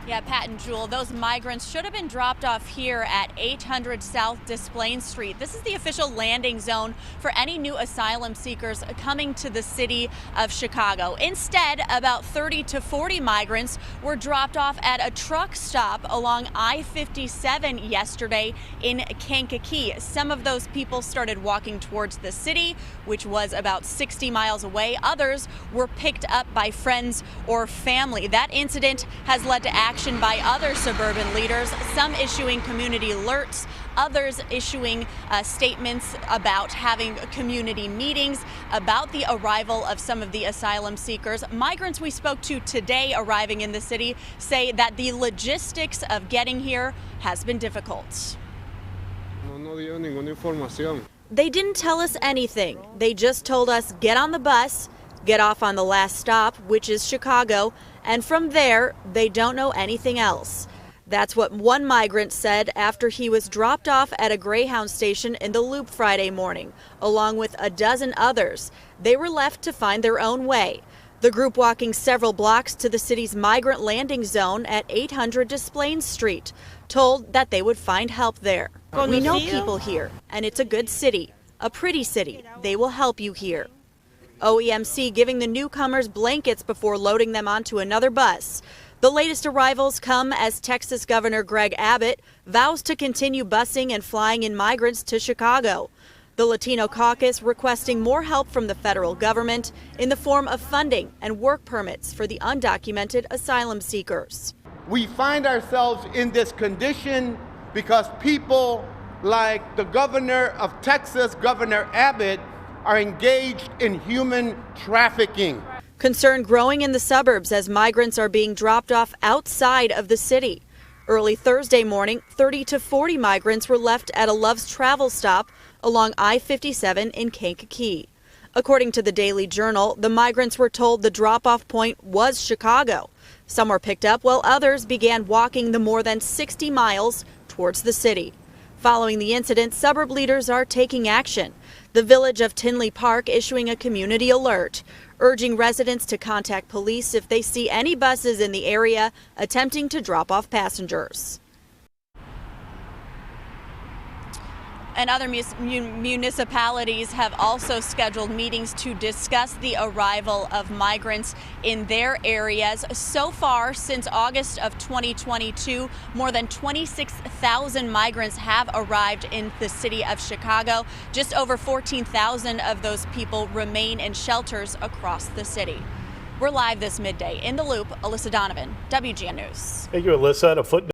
Yeah, Pat and Jewel, those migrants should have been dropped off here at 800 South Desplaines Street. This is the official landing zone for any new asylum seekers coming to the city of Chicago. Instead, about 30 to 40 migrants were dropped off at a truck stop along I-57 yesterday in Kankakee. Some of those people started walking towards the city, which was about 60 miles away. Others were picked up by friends or family. That incident has led to action by other suburban leaders, some issuing community alerts, others issuing statements about having community meetings about the arrival of some of the asylum seekers. Migrants we spoke to today arriving in the city say that the logistics of getting here has been difficult. They didn't tell us anything. They just told us get on the bus, get off on the last stop, which is Chicago, and from there, they don't know anything else. That's what one migrant said after he was dropped off at a Greyhound station in the Loop Friday morning, along with a dozen others. They were left to find their own way. The group walking several blocks to the city's migrant landing zone at 800 Desplaines Street, told that they would find help there. We know people here, and it's a good city, a pretty city. They will help you here. OEMC giving the newcomers blankets before loading them onto another bus. The latest arrivals come as Texas Governor Greg Abbott vows to continue busing and flying in migrants to Chicago. The Latino caucus requesting more help from the federal government in the form of funding and work permits for the undocumented asylum seekers. We find ourselves in this condition because people like the governor of Texas, Governor Abbott, are engaged in human trafficking. Concern growing in the suburbs as migrants are being dropped off outside of the city. Early Thursday morning, 30 to 40 migrants were left at a Love's Travel stop along I-57 in Kankakee. According to the Daily Journal, the migrants were told the drop-off point was Chicago. Some were picked up while others began walking the more than 60 miles towards the city. Following the incident, suburb leaders are taking action. The village of Tinley Park issuing a community alert, urging residents to contact police if they see any buses in the area attempting to drop off passengers. And other municipalities have also scheduled meetings to discuss the arrival of migrants in their areas. So far, since August of 2022, more than 26,000 migrants have arrived in the city of Chicago. Just over 14,000 of those people remain in shelters across the city. We're live this midday in the Loop. Alyssa Donovan, WGN News. Thank you, Alyssa. And a footnote.